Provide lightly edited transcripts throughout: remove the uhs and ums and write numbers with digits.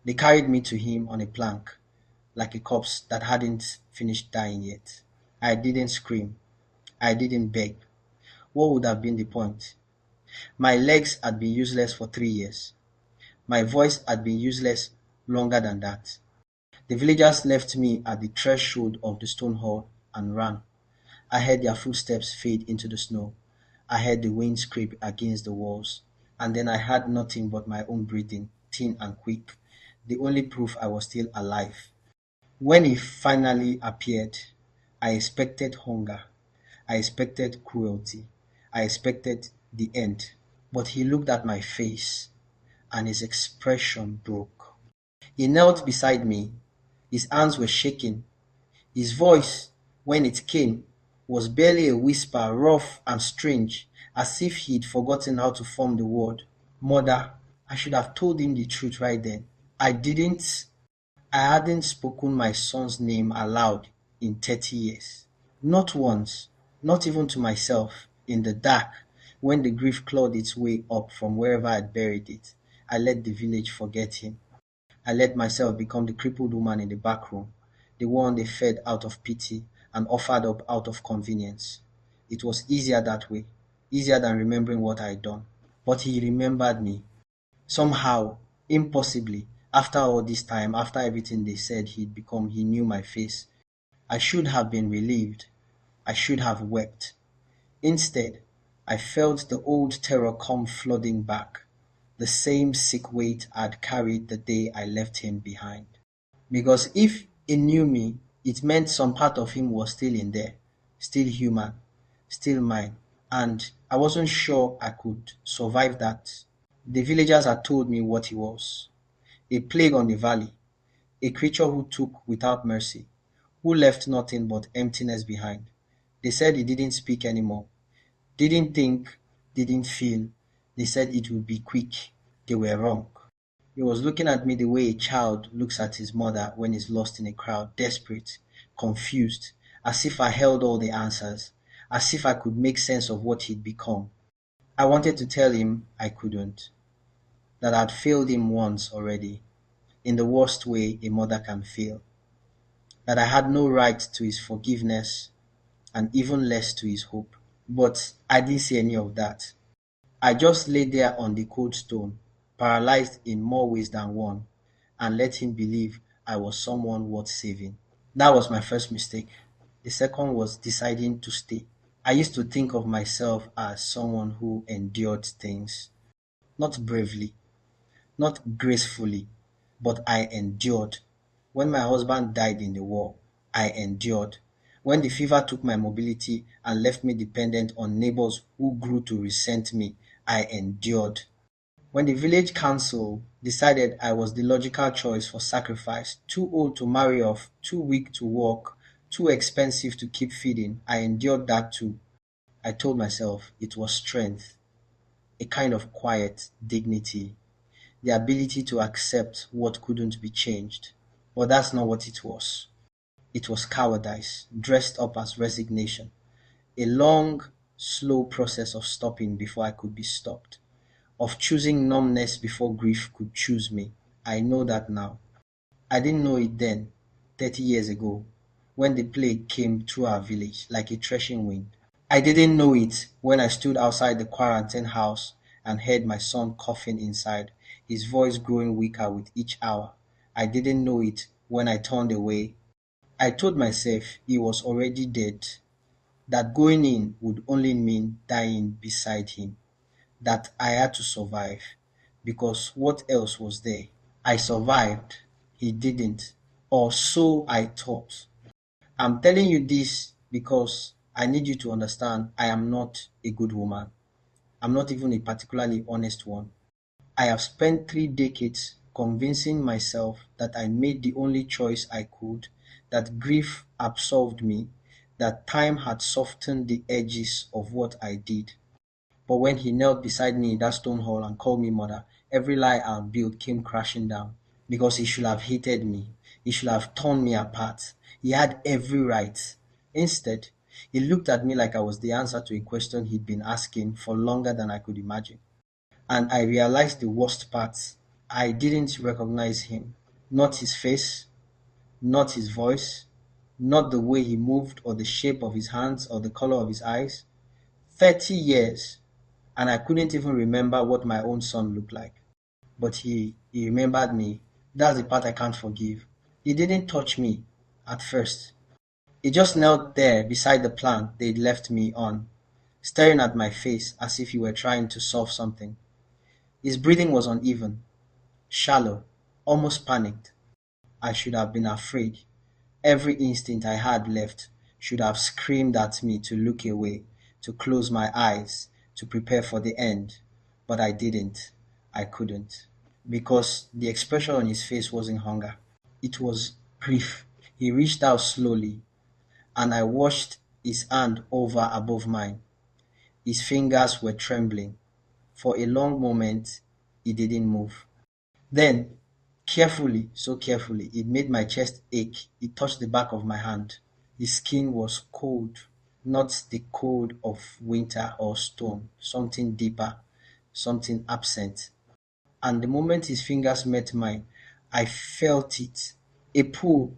They carried me to him on a plank, like a corpse that hadn't finished dying yet. I didn't scream. I didn't beg. What would have been the point? My legs had been useless for 3 years. My voice had been useless longer than that. The villagers left me at the threshold of the stone hall and ran. I heard their footsteps fade into the snow. I heard the wind scrape against the walls. And then I heard nothing but my own breathing, thin and quick, the only proof I was still alive. When he finally appeared, I expected hunger. I expected cruelty. I expected the end. But he looked at my face and his expression broke. He knelt beside me. His hands were shaking. His voice, when it came, was barely a whisper, rough and strange, as if he'd forgotten how to form the word. Mother, I should have told him the truth right then. I didn't. I hadn't spoken my son's name aloud in 30 years. Not once, not even to myself, in the dark, when the grief clawed its way up from wherever I'd buried it. I let the village forget him. I let myself become the crippled woman in the back room, the one they fed out of pity and offered up out of convenience. It was easier that way, easier than remembering what I had done. But he remembered me. Somehow, impossibly, after all this time, after everything they said he'd become, he knew my face. I should have been relieved. I should have wept. Instead, I felt the old terror come flooding back, the same sick weight I'd carried the day I left him behind. Because if he knew me, it meant some part of him was still in there, still human, still mine. And I wasn't sure I could survive that. The villagers had told me what he was: a plague on the valley, a creature who took without mercy, who left nothing but emptiness behind. They said he didn't speak anymore, didn't think, didn't feel. They said it would be quick. They were wrong. He was looking at me the way a child looks at his mother when he's lost in a crowd, desperate, confused, as if I held all the answers, as if I could make sense of what he'd become. I wanted to tell him I couldn't, that I'd failed him once already, in the worst way a mother can fail, that I had no right to his forgiveness and even less to his hope. But I didn't see any of that. I just lay there on the cold stone, paralyzed in more ways than one, and let him believe I was someone worth saving. That was my first mistake. The second was deciding to stay. I used to think of myself as someone who endured things, not bravely, not gracefully, but I endured. When my husband died in the war, I endured. When the fever took my mobility and left me dependent on neighbors who grew to resent me, I endured. When the village council decided I was the logical choice for sacrifice, too old to marry off, too weak to walk, too expensive to keep feeding, I endured that too. I told myself it was strength, a kind of quiet dignity, the ability to accept what couldn't be changed. But that's not what it was. It was cowardice, dressed up as resignation, a long, slow process of stopping before I could be stopped, of choosing numbness before grief could choose me. I know that now. I didn't know it then, 30 years ago, when the plague came through our village like a threshing wind. I didn't know it when I stood outside the quarantine house and heard my son coughing inside, his voice growing weaker with each hour. I didn't know it when I turned away. I told myself he was already dead, that going in would only mean dying beside him, that I had to survive, because what else was there? I survived. He didn't. Or so I thought. I'm telling you this because I need you to understand I am not a good woman. I'm not even a particularly honest one. I have spent 3 decades convincing myself that I made the only choice I could, that grief absolved me, that time had softened the edges of what I did. But when he knelt beside me in that stone hall and called me mother, every lie I'd built came crashing down. Because he should have hated me. He should have torn me apart. He had every right. Instead, he looked at me like I was the answer to a question he'd been asking for longer than I could imagine. And I realized the worst part. I didn't recognize him. Not his face, not his voice, not the way he moved or the shape of his hands or the color of his eyes. 30 years, and I couldn't even remember what my own son looked like. But he remembered me. That's the part I can't forgive. He didn't touch me at first. He just knelt there beside the plant they'd left me on, staring at my face as if he were trying to solve something. His breathing was uneven, shallow, almost panicked. I should have been afraid. Every instinct I had left should have screamed at me to look away, to close my eyes, to prepare for the end. But I didn't. I couldn't. Because the expression on his face wasn't hunger. It was grief. He reached out slowly, and I watched his hand over above mine. His fingers were trembling. For a long moment, he didn't move. Then, carefully, so carefully, it made my chest ache. It touched the back of my hand. The skin was cold, not the cold of winter or stone, something deeper, something absent. And the moment his fingers met mine, I felt it. A pull,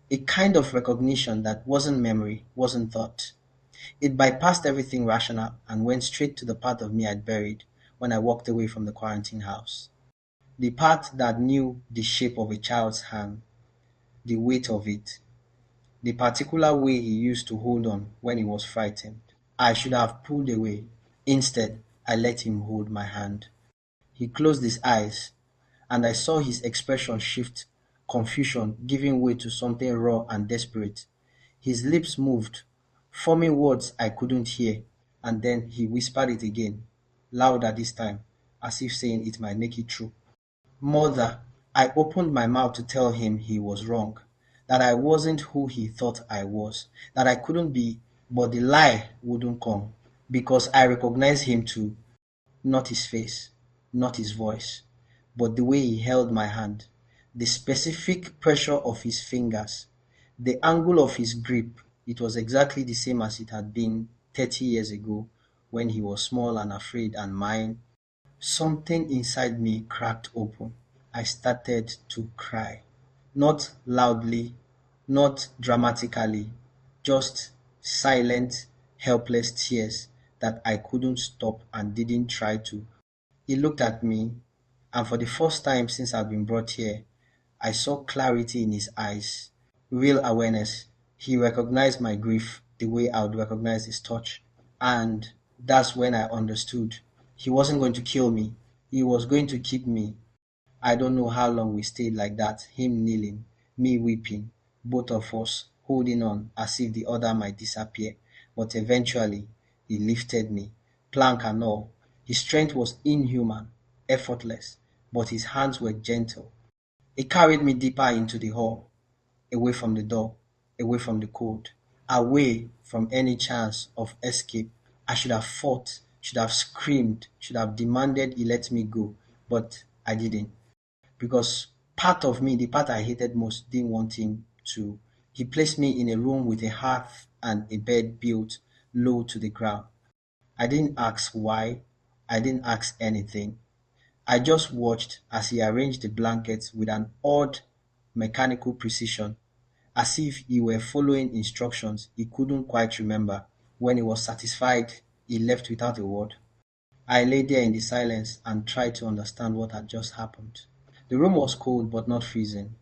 a kind of recognition that wasn't memory, wasn't thought. It bypassed everything rational and went straight to the part of me I'd buried when I walked away from the quarantine house. The part that knew the shape of a child's hand, the weight of it, the particular way he used to hold on when he was frightened. I should have pulled away. Instead, I let him hold my hand. He closed his eyes, and I saw his expression shift, confusion giving way to something raw and desperate. His lips moved, forming words I couldn't hear, and then he whispered it again, louder this time, as if saying it might make it true. Mother, I opened my mouth to tell him he was wrong, that I wasn't who he thought I was, that I couldn't be, but the lie wouldn't come, because I recognized him too, not his face, not his voice, but the way he held my hand, the specific pressure of his fingers, the angle of his grip. It was exactly the same as it had been 30 years ago when he was small and afraid, and mine. Something inside me cracked open. I started to cry. Not loudly, not dramatically, just silent, helpless tears that I couldn't stop and didn't try to. He looked at me, and for the first time since I'd been brought here, I saw clarity in his eyes, real awareness. He recognized my grief the way I would recognize his touch. And that's when I understood. He wasn't going to kill me. He was going to keep me. I don't know how long we stayed like that, him kneeling, me weeping, both of us holding on as if the other might disappear. But eventually, he lifted me, plank and all. His strength was inhuman, effortless, but his hands were gentle. He carried me deeper into the hall, away from the door, away from the cold, away from any chance of escape. I should have fought, should have screamed, should have demanded he let me go, but I didn't. Because part of me, the part I hated most, didn't want him to. He placed me in a room with a hearth and a bed built low to the ground. I didn't ask why, I didn't ask anything. I just watched as he arranged the blankets with an odd mechanical precision, as if he were following instructions he couldn't quite remember. When he was satisfied, he left without a word. I lay there in the silence and tried to understand what had just happened. The room was cold but not freezing.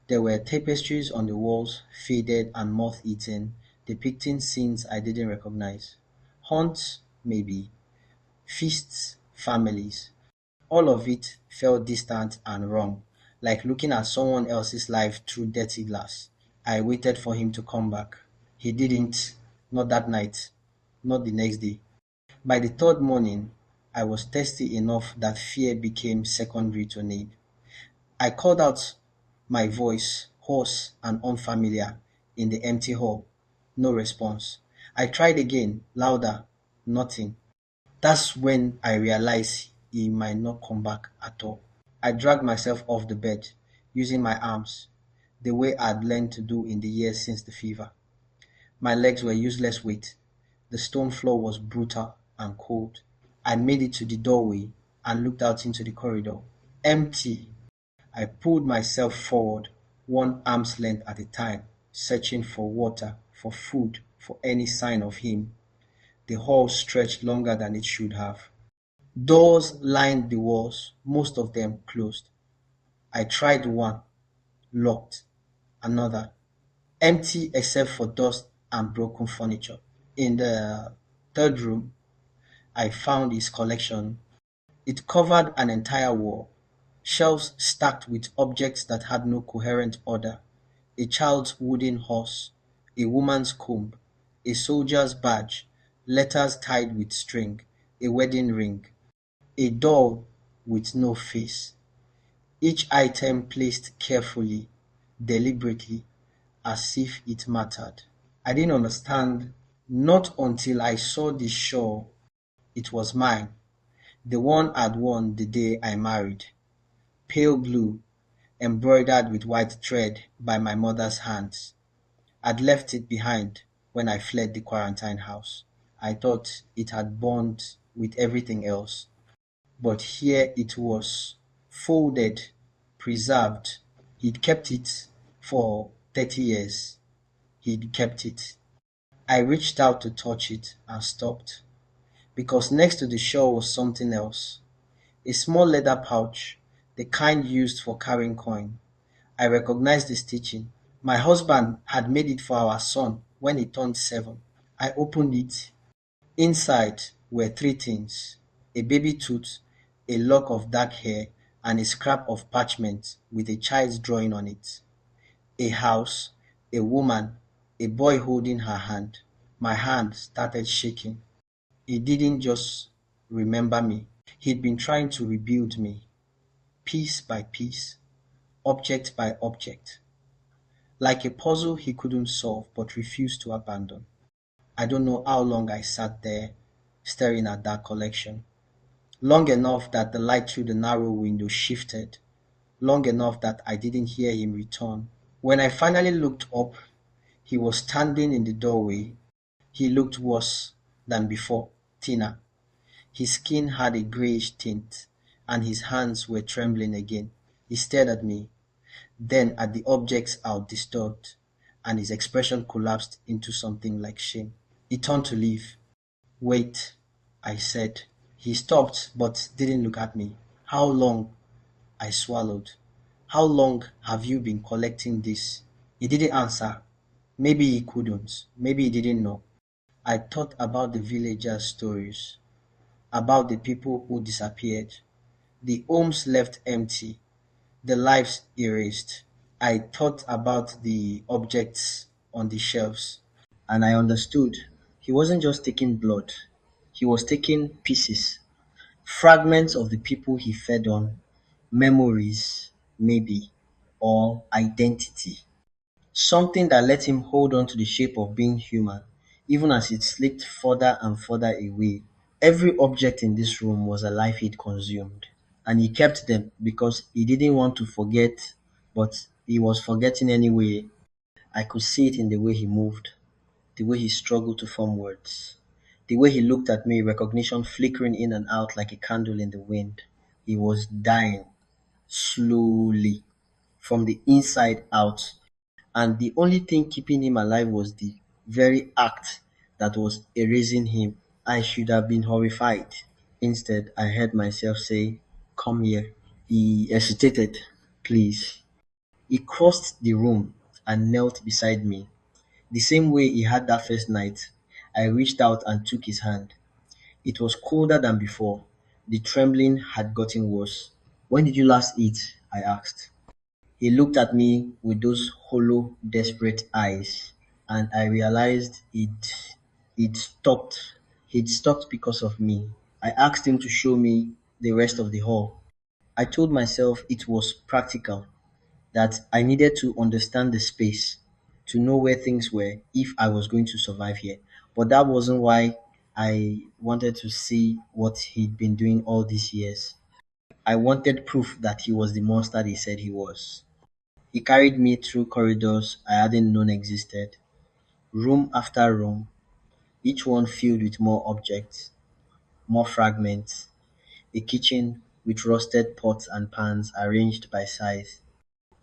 There were tapestries on the walls, faded and moth-eaten, depicting scenes I didn't recognize. Haunts, maybe. Feasts, families. All of it felt distant and wrong, like looking at someone else's life through dirty glass. I waited for him to come back. He didn't, not that night, not the next day. By the third morning, I was thirsty enough that fear became secondary to need. I called out, my voice, hoarse and unfamiliar, in the empty hall. No response. I tried again, louder. Nothing. That's when I realized he might not come back at all. I dragged myself off the bed, using my arms, the way I'd learned to do in the years since the fever. My legs were useless weight. The stone floor was brutal and cold. I made it to the doorway and looked out into the corridor. Empty. I pulled myself forward, one arm's length at a time, searching for water, for food, for any sign of him. The hall stretched longer than it should have. Doors lined the walls, most of them closed. I tried one, locked. Another, empty except for dust and broken furniture. In the third room, I found his collection. It covered an entire wall, shelves stacked with objects that had no coherent order: a child's wooden horse, a woman's comb, a soldier's badge, letters tied with string, a wedding ring, a doll with no face. Each item placed carefully, deliberately, as if it mattered. I didn't understand, not until I saw the shawl. It was mine, the one I'd worn the day I married, pale blue, embroidered with white thread by my mother's hands. I'd left it behind when I fled the quarantine house. I thought it had bond with everything else, but here it was, folded, preserved. He'd kept it for 30 years. He'd kept it. I reached out to touch it and stopped, because next to the shawl was something else. A small leather pouch, the kind used for carrying coin. I recognized the stitching. My husband had made it for our son when he turned 7. I opened it. Inside were three things: a baby tooth, a lock of dark hair, and a scrap of parchment with a child's drawing on it. A house, a woman, a boy holding her hand. My hand started shaking. He didn't just remember me. He'd been trying to rebuild me, piece by piece, object by object, like a puzzle he couldn't solve but refused to abandon. I don't know how long I sat there staring at that collection. Long enough that the light through the narrow window shifted, long enough that I didn't hear him return. When I finally looked up, he was standing in the doorway. He looked worse than before, thinner. His skin had a grayish tint, and his hands were trembling again. He stared at me, then at the objects I'd disturbed, and his expression collapsed into something like shame. He turned to leave. "Wait," I said. He stopped but didn't look at me. "How long?" I swallowed. "How long have you been collecting this?" He didn't answer. Maybe he couldn't. Maybe he didn't know. I thought about the villagers' stories, about the people who disappeared, the homes left empty, the lives erased. I thought about the objects on the shelves, and I understood. He wasn't just taking blood, he was taking pieces, fragments of the people he fed on, memories, maybe, or identity. Something that let him hold on to the shape of being human, even as it slipped further and further away. Every object in this room was a life he'd consumed, and he kept them because he didn't want to forget, but he was forgetting anyway. I could see it in the way he moved, the way he struggled to form words, the way he looked at me, recognition flickering in and out like a candle in the wind. He was dying, slowly, from the inside out, and the only thing keeping him alive was the very act that was erasing him. I should have been horrified. Instead, I heard myself say, "Come here." He hesitated. "Please." He crossed the room and knelt beside me, the same way he had that first night. I reached out and took his hand. It was colder than before. The trembling had gotten worse. "When did you last eat?" I asked. He looked at me with those hollow, desperate eyes, and I realized he'd stopped. He'd stopped because of me. I asked him to show me the rest of the hall. I told myself it was practical, that I needed to understand the space, to know where things were if I was going to survive here. But that wasn't why I wanted to see what he'd been doing all these years. I wanted proof that he was the monster he said he was. He carried me through corridors I hadn't known existed, room after room, each one filled with more objects, more fragments. A kitchen with rusted pots and pans arranged by size.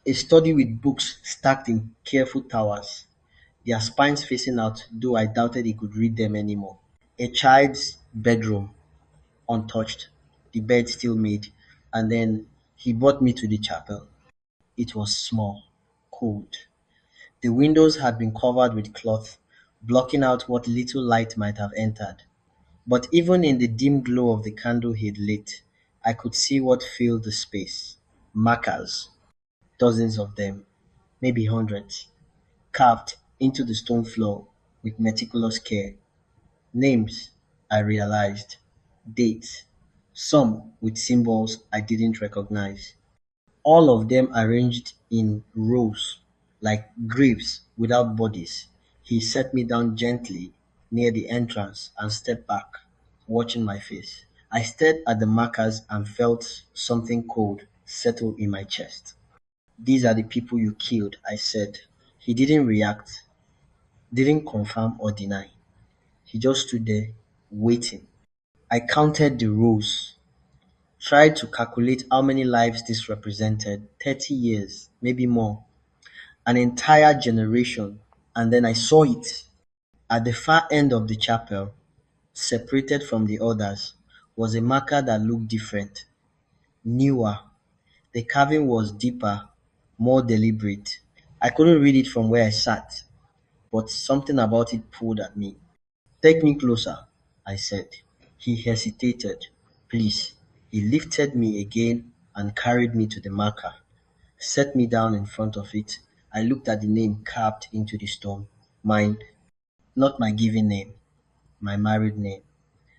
A study with books stacked in careful towers, their spines facing out, though I doubted he could read them anymore. A child's bedroom, untouched, the bed still made, and then he brought me to the chapel. It was small, cold. The windows had been covered with cloth, blocking out what little light might have entered. But even in the dim glow of the candle he'd lit, I could see what filled the space. Markers, dozens of them, maybe hundreds, carved into the stone floor with meticulous care. Names, I realized, dates, some with symbols I didn't recognize. All of them arranged in rows, like graves without bodies. He set me down gently near the entrance and stepped back, watching my face. I stared at the markers and felt something cold settle in my chest. These are the people you killed, I said. He didn't react, didn't confirm or deny. He just stood there, waiting. I counted the rows, tried to calculate how many lives this represented. 30 years, maybe more. An entire generation. And then I saw it. At the far end of the chapel, separated from the others, was a marker that looked different, newer. The carving was deeper, more deliberate. I couldn't read it from where I sat, but something about it pulled at me. Take me closer, I said. He hesitated. Please. He lifted me again and carried me to the marker, set me down in front of it. I looked at the name carved into the stone. Mine, not my given name, my married name.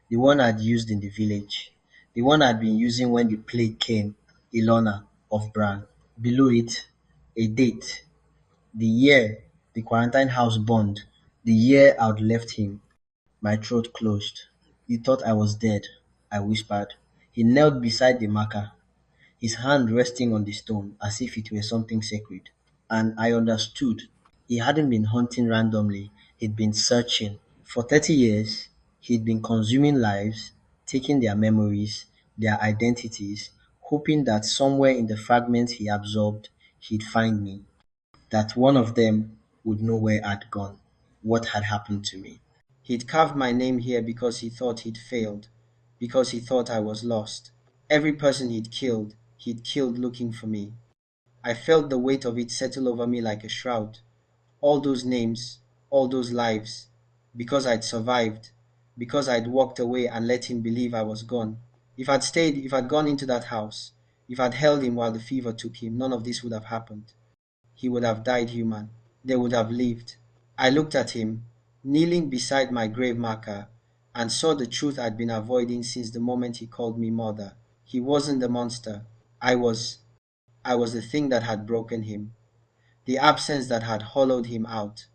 The one I'd used in the village. The one I'd been using when the plague came, Ilona of Bran. Below it, a date, the year the quarantine house burned, the year I'd left him. My throat closed. He thought I was dead, I whispered. He knelt beside the marker, his hand resting on the stone as if it were something sacred. And I understood. He hadn't been hunting randomly, he'd been searching. For 30 years, he'd been consuming lives, taking their memories, their identities, hoping that somewhere in the fragments he absorbed, he'd find me, that one of them would know where I'd gone, what had happened to me. He'd carved my name here because he thought he'd failed, because he thought I was lost. Every person he'd killed looking for me. I felt the weight of it settle over me like a shroud. All those names, all those lives, because I'd survived, because I'd walked away and let him believe I was gone. If I'd stayed, if I'd gone into that house, if I'd held him while the fever took him, none of this would have happened. He would have died human. They would have lived. I looked at him, kneeling beside my grave marker, and saw the truth I'd been avoiding since the moment he called me mother. He wasn't the monster. I was. I was the thing that had broken him, the absence that had hollowed him out,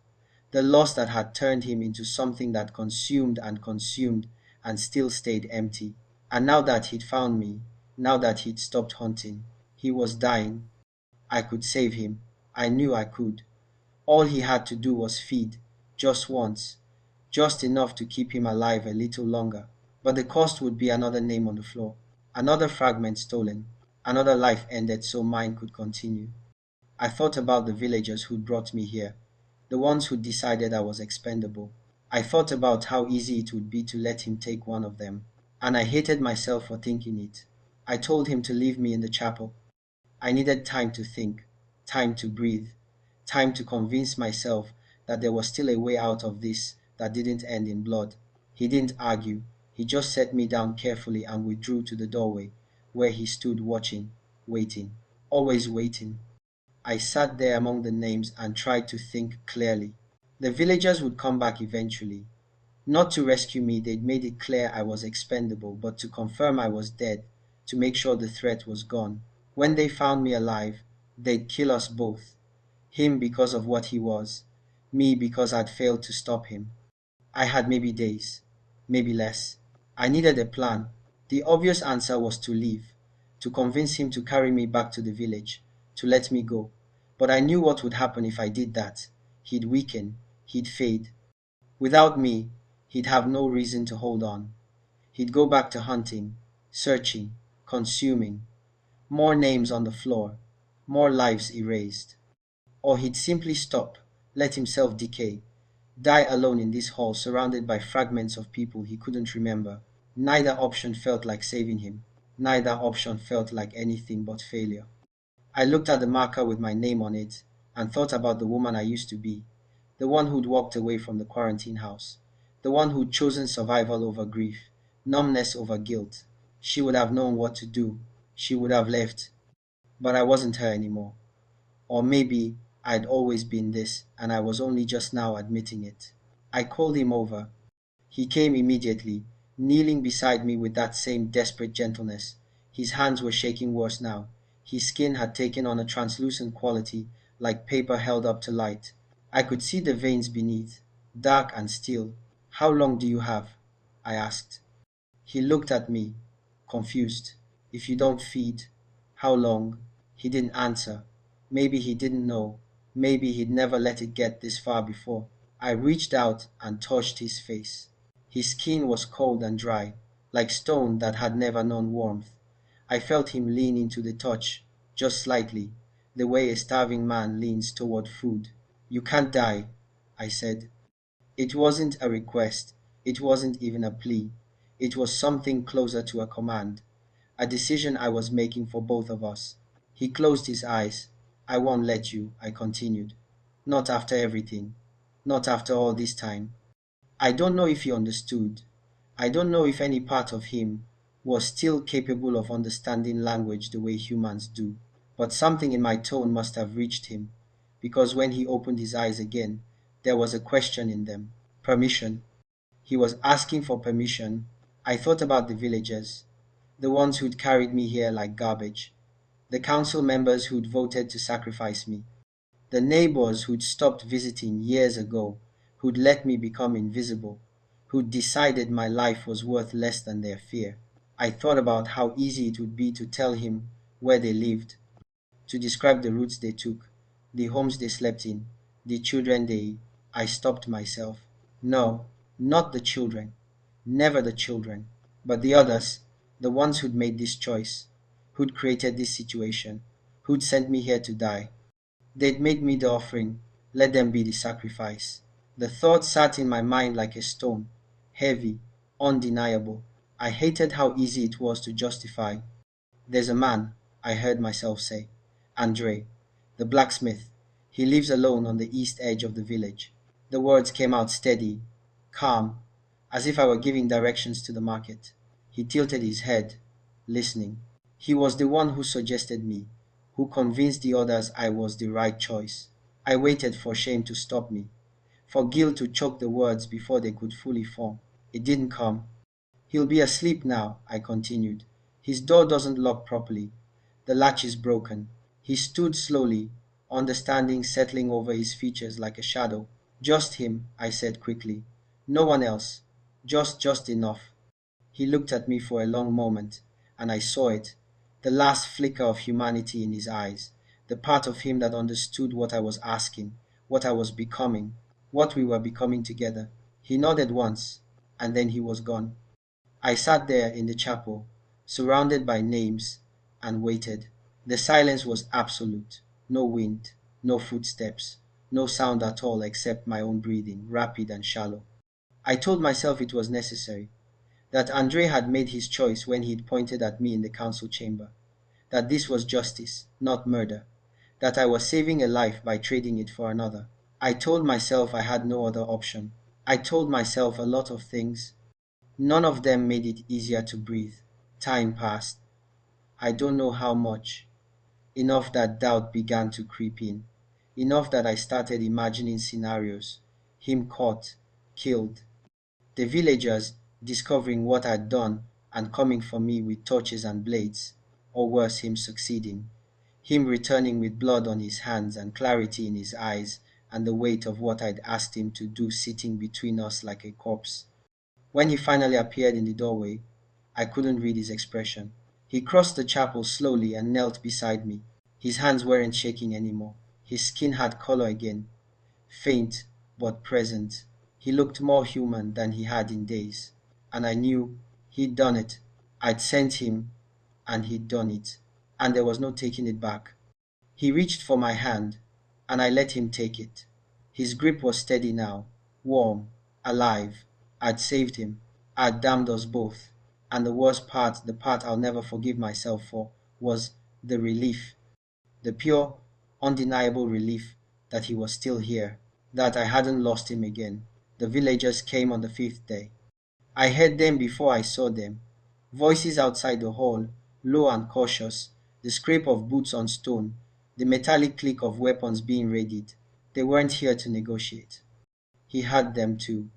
the loss that had turned him into something that consumed and still stayed empty. And now that he'd found me, now that he'd stopped hunting, he was dying. I could save him. I knew I could. All he had to do was feed, just once, just enough to keep him alive a little longer. But the cost would be another name on the floor, another fragment stolen, another life ended so mine could continue. I thought about the villagers who'd brought me here, the ones who decided I was expendable. I thought about how easy it would be to let him take one of them, and I hated myself for thinking it. I told him to leave me in the chapel. I needed time to think, time to breathe, time to convince myself that there was still a way out of this that didn't end in blood. He didn't argue. He just set me down carefully and withdrew to the doorway, where he stood watching, waiting, always waiting. I sat there among the names and tried to think clearly. The villagers would come back eventually. Not to rescue me, they'd made it clear I was expendable, but to confirm I was dead, to make sure the threat was gone. When they found me alive, they'd kill us both. Him because of what he was, me because I'd failed to stop him. I had maybe days, maybe less. I needed a plan. The obvious answer was to leave, to convince him to carry me back to the village, to let me go. But I knew what would happen if I did that. He'd weaken, he'd fade. Without me, he'd have no reason to hold on. He'd go back to hunting, searching, consuming, more names on the floor, more lives erased. Or he'd simply stop, let himself decay, die alone in this hall surrounded by fragments of people he couldn't remember. Neither option felt like saving him. Neither option felt like anything but failure. I looked at the marker with my name on it and thought about the woman I used to be, the one who'd walked away from the quarantine house, the one who'd chosen survival over grief, numbness over guilt. She would have known what to do. She would have left. But I wasn't her anymore. Or maybe I'd always been this and I was only just now admitting it. I called him over. He came immediately, kneeling beside me with that same desperate gentleness. His hands were shaking worse now. His skin had taken on a translucent quality, like paper held up to light. I could see the veins beneath, dark and still. "How long do you have?" I asked. He looked at me, confused. "If you don't feed, how long?" He didn't answer. Maybe he didn't know. Maybe he'd never let it get this far before. I reached out and touched his face. His skin was cold and dry, like stone that had never known warmth. I felt him lean into the touch, just slightly, the way a starving man leans toward food. "You can't die," I said. It wasn't a request. It wasn't even a plea. It was something closer to a command, a decision I was making for both of us. He closed his eyes. "I won't let you," I continued. "Not after everything. Not after all this time." I don't know if he understood. I don't know if any part of him was still capable of understanding language the way humans do. But something in my tone must have reached him, because when he opened his eyes again, there was a question in them. Permission. He was asking for permission. I thought about the villagers, the ones who'd carried me here like garbage, the council members who'd voted to sacrifice me, the neighbors who'd stopped visiting years ago, who'd let me become invisible, who'd decided my life was worth less than their fear. I thought about how easy it would be to tell him where they lived, to describe the routes they took, the homes they slept in, the children they... I stopped myself. No, not the children. Never the children. But the others, the ones who'd made this choice, who'd created this situation, who'd sent me here to die. They'd made me the offering, let them be the sacrifice. The thought sat in my mind like a stone, heavy, undeniable. I hated how easy it was to justify. "There's a man," I heard myself say. "Andre, the blacksmith. He lives alone on the east edge of the village." The words came out steady, calm, as if I were giving directions to the market. He tilted his head, listening. He was the one who suggested me, who convinced the others I was the right choice. I waited for shame to stop me, for guilt to choke the words before they could fully form. It didn't come. "He'll be asleep now," I continued. "His door doesn't lock properly. The latch is broken." He stood slowly, understanding settling over his features like a shadow. "Just him," I said quickly. "No one else. Just enough." He looked at me for a long moment, and I saw it, the last flicker of humanity in his eyes, the part of him that understood what I was asking, what I was becoming, what we were becoming together. He nodded once, and then he was gone. I sat there in the chapel, surrounded by names, and waited. The silence was absolute. No wind, no footsteps, no sound at all except my own breathing, rapid and shallow. I told myself it was necessary, that Andre had made his choice when he'd pointed at me in the council chamber, that this was justice, not murder, that I was saving a life by trading it for another. I told myself I had no other option. I told myself a lot of things. None of them made it easier to breathe. Time passed. I don't know how much. Enough that doubt began to creep in. Enough that I started imagining scenarios. Him caught, killed. The villagers discovering what I'd done and coming for me with torches and blades. Or worse, him succeeding. Him returning with blood on his hands and clarity in his eyes and the weight of what I'd asked him to do sitting between us like a corpse. When he finally appeared in the doorway, I couldn't read his expression. He crossed the chapel slowly and knelt beside me. His hands weren't shaking anymore. His skin had color again, faint but present. He looked more human than he had in days. And I knew he'd done it. I'd sent him. and he'd done it, and there was no taking it back. He reached for my hand, and I let him take it. His grip was steady now, warm, alive. I'd saved him. I'd damned us both. And the worst part, the part I'll never forgive myself for, was the relief, the pure, undeniable relief that he was still here, that I hadn't lost him again. The villagers came on the fifth day. I heard them before I saw them. Voices outside the hall, low and cautious, the scrape of boots on stone, the metallic click of weapons being readied. They weren't here to negotiate. He had them too.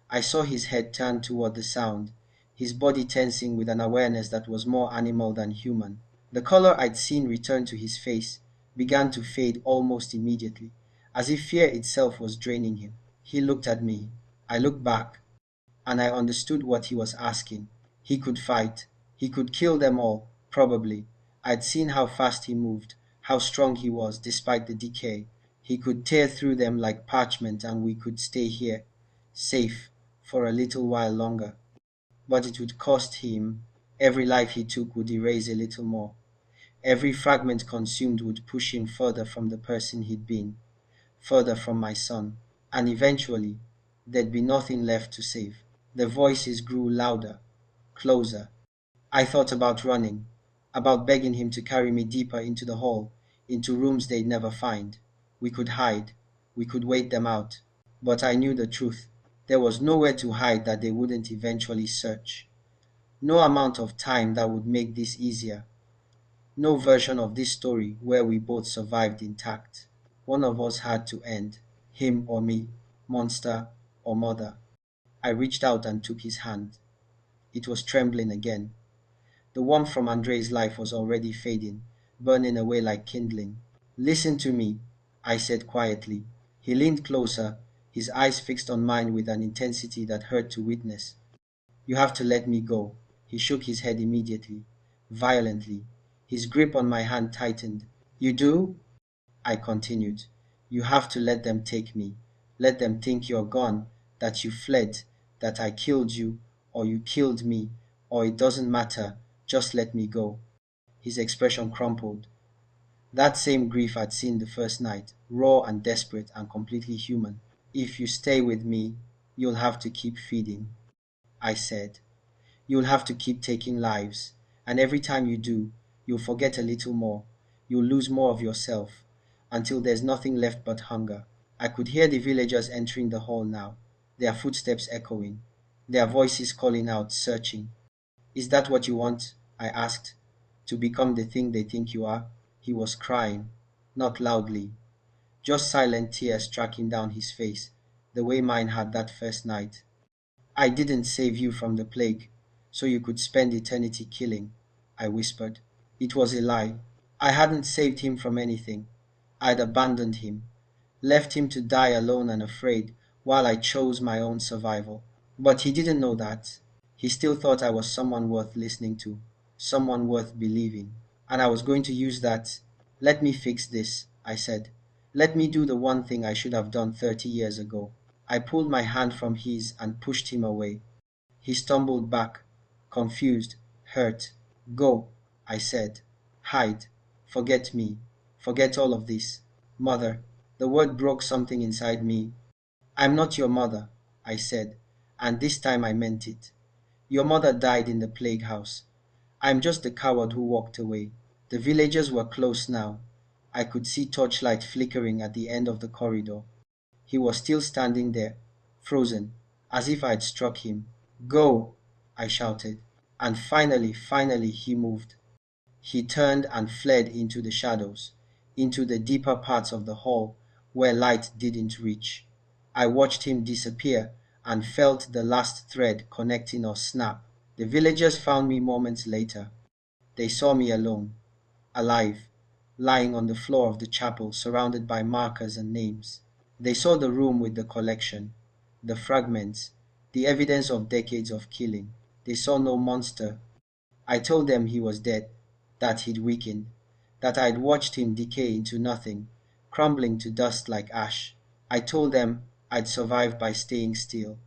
I saw his head turn toward the sound, his body tensing with an awareness that was more animal than human. The color I'd seen return to his face began to fade almost immediately, as if fear itself was draining him. He looked at me. I looked back, and I understood what he was asking. He could fight. He could kill them all, probably. I'd seen how fast he moved, how strong he was despite the decay. He could tear through them like parchment and we could stay here, safe, for a little while longer. But it would cost him. Every life he took would erase a little more. Every fragment consumed would push him further from the person he'd been, further from my son. And eventually, there'd be nothing left to save. The voices grew louder, closer. I thought about running, about begging him to carry me deeper into the hall, into rooms they'd never find. We could hide. We could wait them out. But I knew the truth. There was nowhere to hide that they wouldn't eventually search. No amount of time that would make this easier. No version of this story where we both survived intact. One of us had to end. Him or me, monster or mother. I reached out and took his hand. It was trembling again. The warmth from Andre's life was already fading, burning away like kindling. Listen to me, I said quietly. He leaned closer, his eyes fixed on mine with an intensity that hurt to witness. You have to let me go. He shook his head immediately, violently. His grip on my hand tightened. You do? I continued. You have to let them take me. Let them think you're gone, that you fled, that I killed you, or you killed me, or it doesn't matter. Just let me go. His expression crumpled. That same grief I'd seen the first night, raw and desperate and completely human. If you stay with me, you'll have to keep feeding, I said. You'll have to keep taking lives, and every time you do, you'll forget a little more. You'll lose more of yourself, until there's nothing left but hunger. I could hear the villagers entering the hall now, their footsteps echoing, their voices calling out, searching. Is that what you want? I asked. To become the thing they think you are? He was crying, not loudly, just silent tears tracking down his face, the way mine had that first night. I didn't save you from the plague, so you could spend eternity killing, I whispered. It was a lie. I hadn't saved him from anything. I'd abandoned him, left him to die alone and afraid, while I chose my own survival. But he didn't know that. He still thought I was someone worth listening to, someone worth believing. And I was going to use that. Let me fix this, I said. Let me do the one thing I should have done 30 years ago. I pulled my hand from his and pushed him away. He stumbled back, confused, hurt. Go, I said. Hide. Forget me. Forget all of this. Mother. The word broke something inside me. I'm not your mother, I said, and this time I meant it. Your mother died in the plague house. I'm just the coward who walked away. The villagers were close now. I could see torchlight flickering at the end of the corridor. He was still standing there, frozen, as if I'd struck him. Go, I shouted. And finally he moved. He turned and fled into the shadows, into the deeper parts of the hall where light didn't reach. I watched him disappear and felt the last thread connecting us snap. The villagers found me moments later. They saw me alone, alive, lying on the floor of the chapel surrounded by markers and names. They saw the room with the collection, the fragments, the evidence of decades of killing. They saw no monster. I told them he was dead, that he'd weakened, that I'd watched him decay into nothing, crumbling to dust like ash. I told them I'd survived by staying still,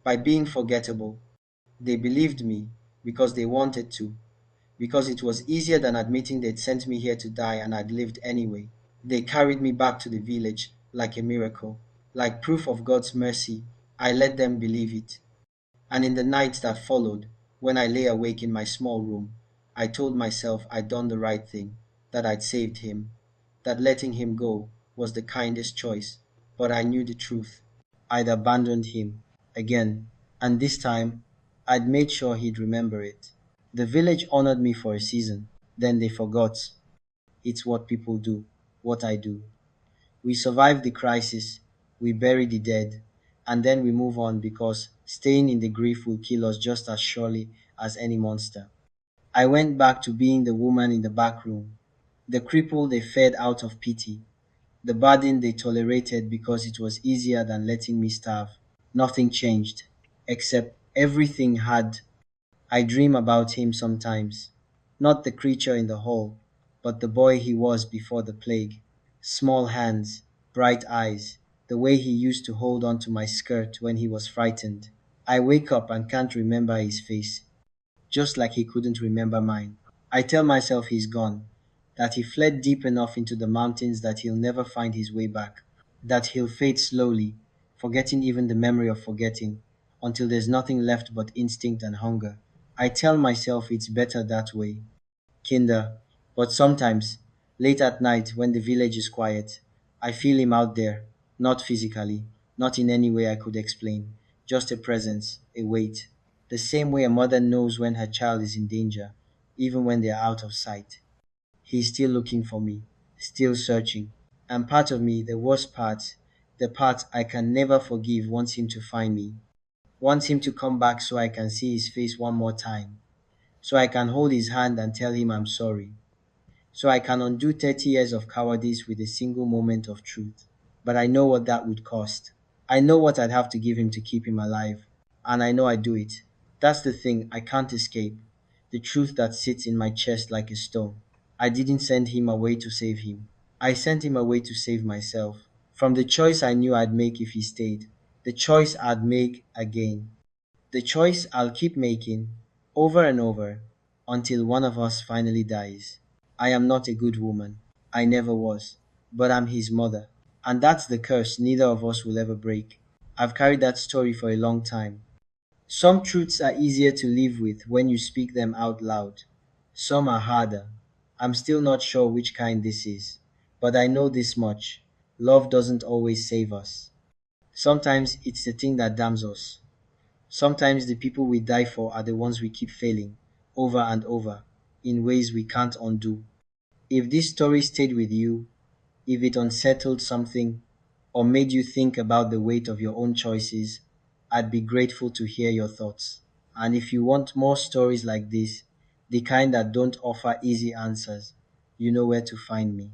by being forgettable. They believed me because they wanted to. because it was easier than admitting they'd sent me here to die and I'd lived anyway. They carried me back to the village like a miracle, like proof of God's mercy. I let them believe it. And in the night that followed, when I lay awake in my small room, I told myself I'd done the right thing, that I'd saved him, that letting him go was the kindest choice. But I knew the truth. I'd abandoned him again, and this time I'd made sure he'd remember it. The village honored me for a season, then they forgot. It's what people do, what I do. We survive the crisis, we bury the dead, and then we move on because staying in the grief will kill us just as surely as any monster. I went back to being the woman in the back room, the cripple they fed out of pity, the burden they tolerated because it was easier than letting me starve. Nothing changed, except everything had. I dream about him sometimes. Not the creature in the hall, but the boy he was before the plague. Small hands, bright eyes, the way he used to hold on to my skirt when he was frightened. I wake up and can't remember his face, just like he couldn't remember mine. I tell myself he's gone, that he fled deep enough into the mountains that he'll never find his way back, that he'll fade slowly, forgetting even the memory of forgetting, until there's nothing left but instinct and hunger. I tell myself it's better that way, kinder, but sometimes, late at night when the village is quiet, I feel him out there, not physically, not in any way I could explain, just a presence, a weight, the same way a mother knows when her child is in danger, even when they are out of sight. He's still looking for me, still searching. And part of me, the worst part, the part I can never forgive, wants him to find me, wants him to come back so I can see his face one more time, so I can hold his hand and tell him I'm sorry, so I can undo 30 years of cowardice with a single moment of truth. But I know what that would cost. I know what I'd have to give him to keep him alive, and I know I'd do it. That's the thing I can't escape, the truth that sits in my chest like a stone. I didn't send him away to save him. I sent him away to save myself. From the choice I knew I'd make if he stayed, the choice I'd make again, the choice I'll keep making over and over until one of us finally dies. I am not a good woman. I never was. But I'm his mother. And that's the curse neither of us will ever break. I've carried that story for a long time. Some truths are easier to live with when you speak them out loud. Some are harder. I'm still not sure which kind this is. But I know this much. Love doesn't always save us. Sometimes it's the thing that damns us. Sometimes the people we die for are the ones we keep failing, over and over, in ways we can't undo. If this story stayed with you, if it unsettled something, or made you think about the weight of your own choices, I'd be grateful to hear your thoughts. And if you want more stories like this, the kind that don't offer easy answers, you know where to find me.